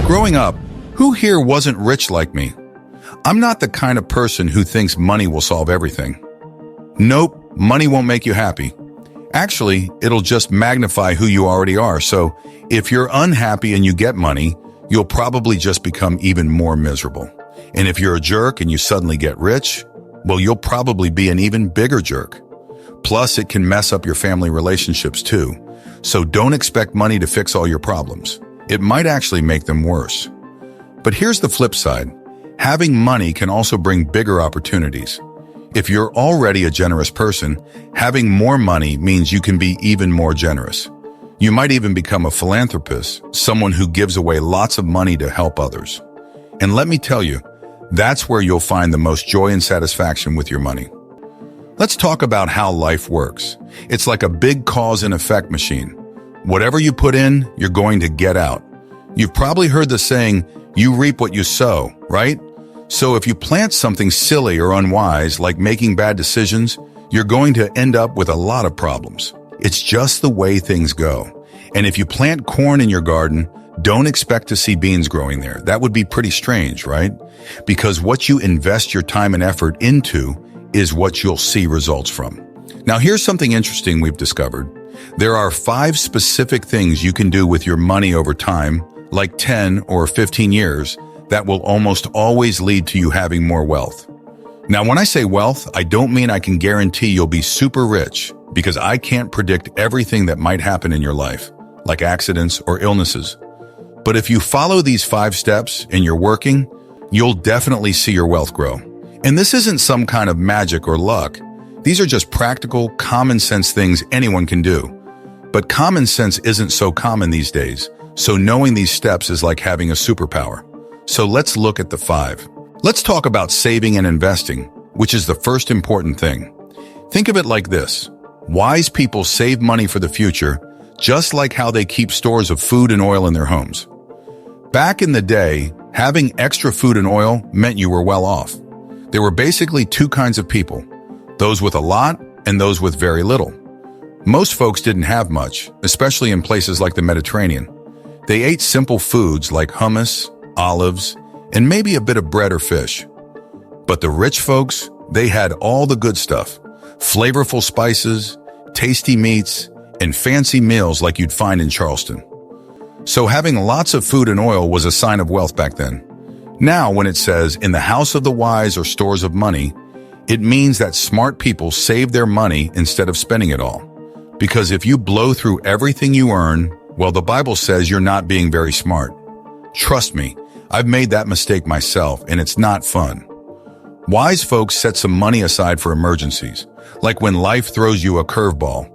Growing up, who here wasn't rich like me? I'm not the kind of person who thinks money will solve everything. Nope, money won't make you happy. Actually, it'll just magnify who you already are. So if you're unhappy and you get money, you'll probably just become even more miserable. And if you're a jerk and you suddenly get rich, well, you'll probably be an even bigger jerk. Plus, it can mess up your family relationships too. So don't expect money to fix all your problems. It might actually make them worse. But here's the flip side. Having money can also bring bigger opportunities. If you're already a generous person, having more money means you can be even more generous. You might even become a philanthropist, someone who gives away lots of money to help others. And let me tell you, that's where you'll find the most joy and satisfaction with your money. Let's talk about how life works. It's like a big cause and effect machine. Whatever you put in, you're going to get out. You've probably heard the saying, you reap what you sow, right? So if you plant something silly or unwise, like making bad decisions, you're going to end up with a lot of problems. It's just the way things go. And if you plant corn in your garden, don't expect to see beans growing there. That would be pretty strange, right? Because what you invest your time and effort into is what you'll see results from. Now, here's something interesting we've discovered. There are 5 specific things you can do with your money over time, like 10 or 15 years, that will almost always lead to you having more wealth. Now, when I say wealth, I don't mean I can guarantee you'll be super rich, because I can't predict everything that might happen in your life, like accidents or illnesses. But if you follow these 5 steps and you're working, you'll definitely see your wealth grow. And this isn't some kind of magic or luck. These are just practical, common sense things anyone can do. But common sense isn't so common these days, so knowing these steps is like having a superpower. So let's look at the 5. Let's talk about saving and investing, which is the first important thing. Think of it like this. Wise people save money for the future, just like how they keep stores of food and oil in their homes. Back in the day, having extra food and oil meant you were well off. There were basically 2 kinds of people, those with a lot and those with very little. Most folks didn't have much, especially in places like the Mediterranean. They ate simple foods like hummus, olives, and maybe a bit of bread or fish. But the rich folks, they had all the good stuff, flavorful spices, tasty meats, and fancy meals like you'd find in Charleston. So having lots of food and oil was a sign of wealth back then. Now, when it says, in the house of the wise are stores of money, it means that smart people save their money instead of spending it all. Because if you blow through everything you earn, well, the Bible says you're not being very smart. Trust me, I've made that mistake myself, and it's not fun. Wise folks set some money aside for emergencies, like when life throws you a curveball,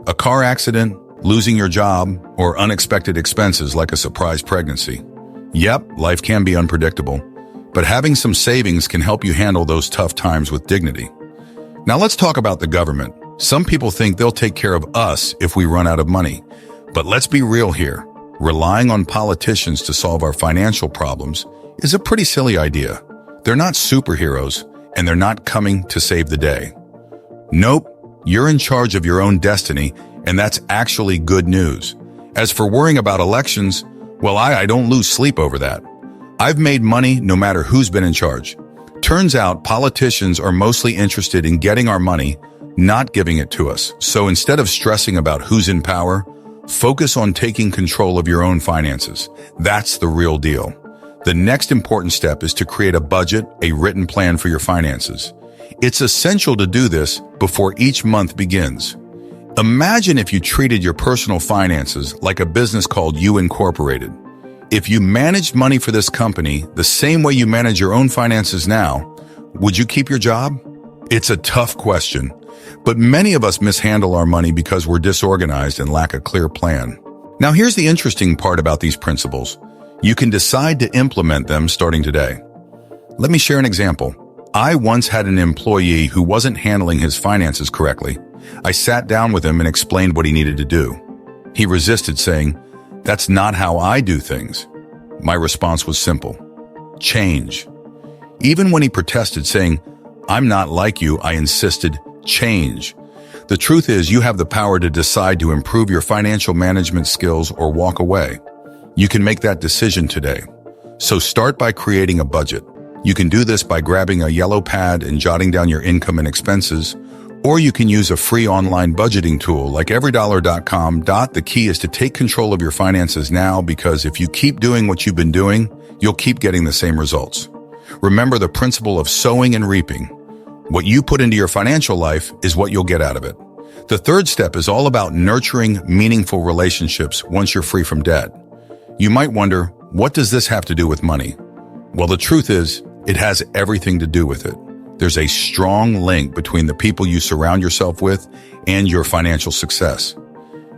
a car accident, losing your job, or unexpected expenses like a surprise pregnancy. Yep, life can be unpredictable, but having some savings can help you handle those tough times with dignity. Now let's talk about the government. Some people think they'll take care of us if we run out of money. But let's be real here. Relying on politicians to solve our financial problems is a pretty silly idea. They're not superheroes, and they're not coming to save the day. Nope, you're in charge of your own destiny, and that's actually good news. As for worrying about elections, well, I don't lose sleep over that. I've made money no matter who's been in charge. Turns out politicians are mostly interested in getting our money, not giving it to us. So instead of stressing about who's in power, focus on taking control of your own finances. That's the real deal. The next important step is to create a budget, a written plan for your finances. It's essential to do this before each month begins. Imagine if you treated your personal finances like a business called You Incorporated. If you managed money for this company the same way you manage your own finances now, would you keep your job? It's a tough question, but many of us mishandle our money because we're disorganized and lack a clear plan. Now, here's the interesting part about these principles. You can decide to implement them starting today. Let me share an example. I once had an employee who wasn't handling his finances correctly. I sat down with him and explained what he needed to do. He resisted, saying, "That's not how I do things." My response was simple: change. Even when he protested, saying, "I'm not like you," I insisted, change. The truth is, you have the power to decide to improve your financial management skills or walk away. You can make that decision today. So start by creating a budget. You can do this by grabbing a yellow pad and jotting down your income and expenses, or you can use a free online budgeting tool like everydollar.com. The key is to take control of your finances now, because if you keep doing what you've been doing, you'll keep getting the same results. Remember the principle of sowing and reaping. What you put into your financial life is what you'll get out of it. The third step is all about nurturing meaningful relationships once you're free from debt. You might wonder, what does this have to do with money? Well, the truth is, it has everything to do with it. There's a strong link between the people you surround yourself with and your financial success.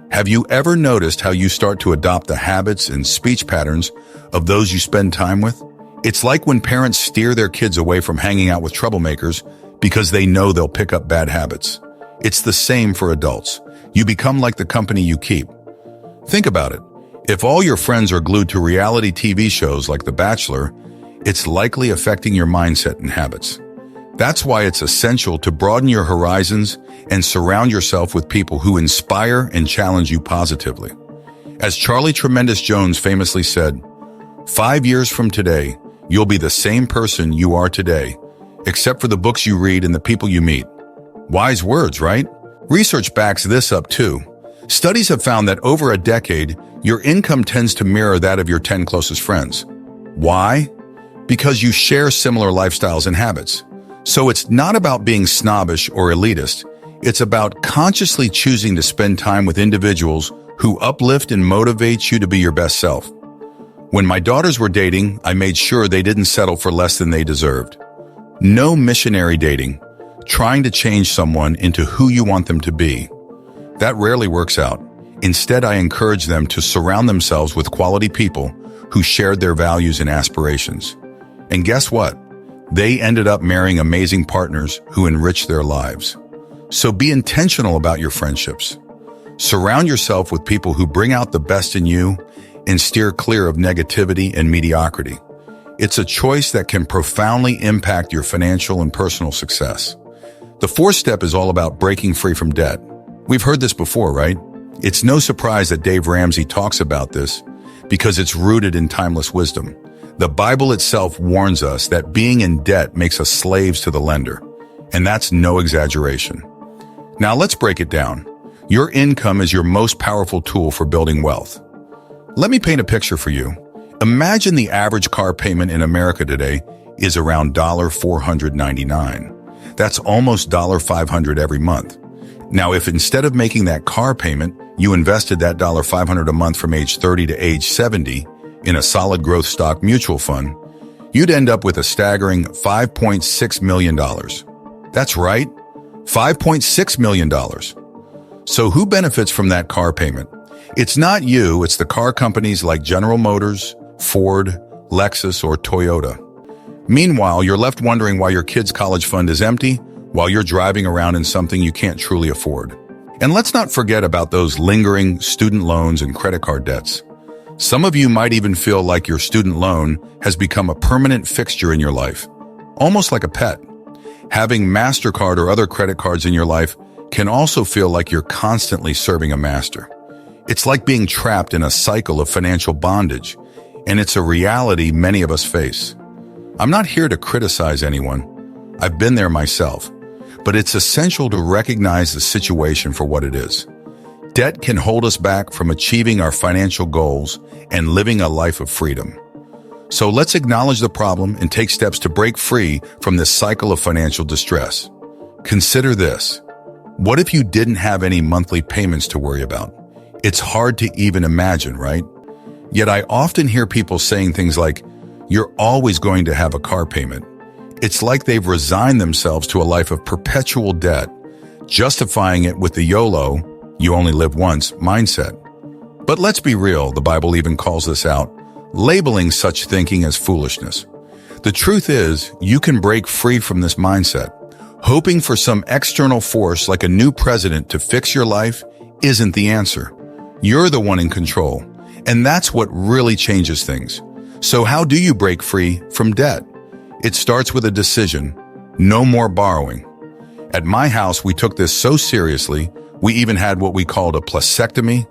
Have you ever noticed how you start to adopt the habits and speech patterns of those you spend time with? It's like when parents steer their kids away from hanging out with troublemakers because they know they'll pick up bad habits. It's the same for adults. You become like the company you keep. Think about it. If all your friends are glued to reality TV shows like The Bachelor, it's likely affecting your mindset and habits. That's why it's essential to broaden your horizons and surround yourself with people who inspire and challenge you positively. As Charlie Tremendous Jones famously said, 5 years from today, you'll be the same person you are today, except for the books you read and the people you meet. Wise words, right? Research backs this up too. Studies have found that over a decade, your income tends to mirror that of your 10 closest friends. Why? Because you share similar lifestyles and habits. So it's not about being snobbish or elitist. It's about consciously choosing to spend time with individuals who uplift and motivate you to be your best self. When my daughters were dating, I made sure they didn't settle for less than they deserved. No missionary dating, trying to change someone into who you want them to be. That rarely works out. Instead, I encourage them to surround themselves with quality people who shared their values and aspirations. And guess what? They ended up marrying amazing partners who enriched their lives. So be intentional about your friendships. Surround yourself with people who bring out the best in you and steer clear of negativity and mediocrity. It's a choice that can profoundly impact your financial and personal success. The fourth step is all about breaking free from debt. We've heard this before, right? It's no surprise that Dave Ramsey talks about this because it's rooted in timeless wisdom. The Bible itself warns us that being in debt makes us slaves to the lender, and that's no exaggeration. Now let's break it down. Your income is your most powerful tool for building wealth. Let me paint a picture for you. Imagine the average car payment in America today is around $499. That's almost $500 every month. Now, if instead of making that car payment, you invested that $500 a month from age 30 to age 70 in a solid growth stock mutual fund, you'd end up with a staggering $5.6 million. That's right, $5.6 million. So who benefits from that car payment? It's not you, it's the car companies like General Motors, Ford, Lexus, or Toyota. Meanwhile, you're left wondering why your kid's college fund is empty while you're driving around in something you can't truly afford. And let's not forget about those lingering student loans and credit card debts. Some of you might even feel like your student loan has become a permanent fixture in your life, almost like a pet. Having MasterCard or other credit cards in your life can also feel like you're constantly serving a master. It's like being trapped in a cycle of financial bondage, and it's a reality many of us face. I'm not here to criticize anyone. I've been there myself, but it's essential to recognize the situation for what it is. Debt can hold us back from achieving our financial goals and living a life of freedom. So let's acknowledge the problem and take steps to break free from this cycle of financial distress. Consider this. What if you didn't have any monthly payments to worry about? It's hard to even imagine, right? Yet I often hear people saying things like, "You're always going to have a car payment." It's like they've resigned themselves to a life of perpetual debt, justifying it with the YOLO, you only live once, mindset. But let's be real, the Bible even calls this out, labeling such thinking as foolishness. The truth is, you can break free from this mindset. Hoping for some external force like a new president to fix your life isn't the answer. You're the one in control, and that's what really changes things. So how do you break free from debt? It starts with a decision: no more borrowing. At my house, we took this so seriously, we even had what we called a plusectomy.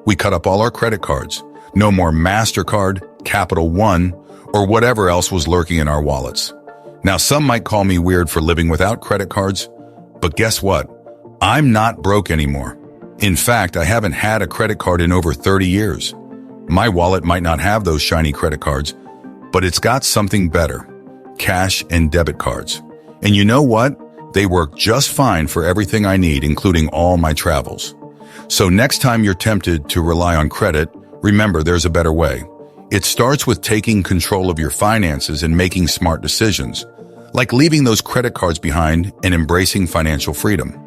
We cut up all our credit cards. No more MasterCard, Capital One, or whatever else was lurking in our wallets. Now, some might call me weird for living without credit cards, but guess what? I'm not broke anymore. In fact, I haven't had a credit card in over 30 years. My wallet might not have those shiny credit cards, but it's got something better: cash and debit cards. And you know what? They work just fine for everything I need, including all my travels. So next time you're tempted to rely on credit, remember there's a better way. It starts with taking control of your finances and making smart decisions, like leaving those credit cards behind and embracing financial freedom.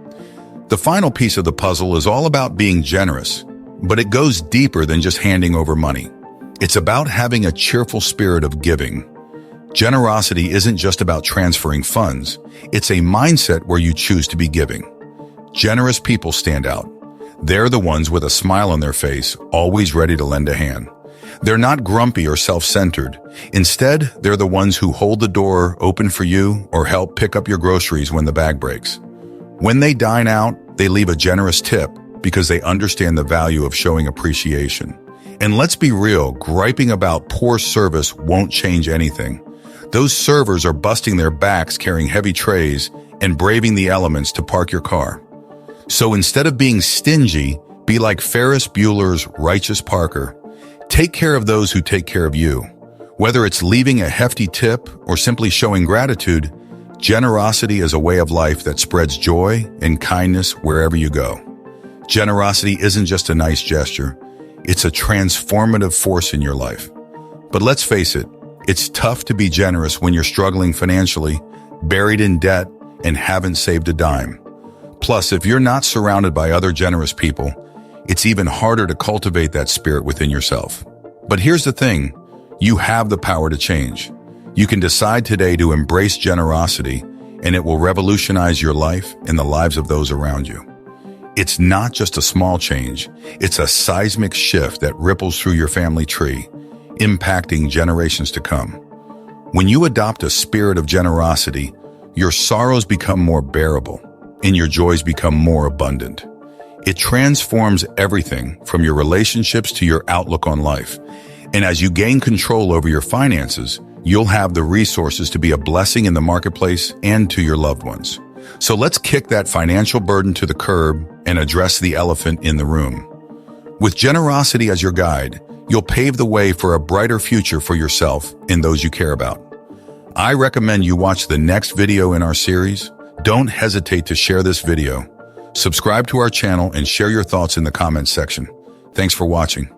The final piece of the puzzle is all about being generous, but it goes deeper than just handing over money. It's about having a cheerful spirit of giving. Generosity isn't just about transferring funds. It's a mindset where you choose to be giving. Generous people stand out. They're the ones with a smile on their face, always ready to lend a hand. They're not grumpy or self-centered. Instead, they're the ones who hold the door open for you or help pick up your groceries when the bag breaks. When they dine out, they leave a generous tip because they understand the value of showing appreciation. And let's be real, griping about poor service won't change anything. Those servers are busting their backs carrying heavy trays and braving the elements to park your car. So instead of being stingy, be like Ferris Bueller's Righteous Parker. Take care of those who take care of you. Whether it's leaving a hefty tip or simply showing gratitude, generosity is a way of life that spreads joy and kindness wherever you go. Generosity isn't just a nice gesture. It's a transformative force in your life. But let's face it, it's tough to be generous when you're struggling financially, buried in debt, and haven't saved a dime. Plus, if you're not surrounded by other generous people, it's even harder to cultivate that spirit within yourself. But here's the thing, you have the power to change. You can decide today to embrace generosity, and it will revolutionize your life and the lives of those around you. It's not just a small change, it's a seismic shift that ripples through your family tree, impacting generations to come. When you adopt a spirit of generosity, your sorrows become more bearable, and your joys become more abundant. It transforms everything from your relationships to your outlook on life. And as you gain control over your finances, you'll have the resources to be a blessing in the marketplace and to your loved ones. So let's kick that financial burden to the curb and address the elephant in the room. With generosity as your guide, you'll pave the way for a brighter future for yourself and those you care about. I recommend you watch the next video in our series. Don't hesitate to share this video. Subscribe to our channel and share your thoughts in the comments section. Thanks for watching.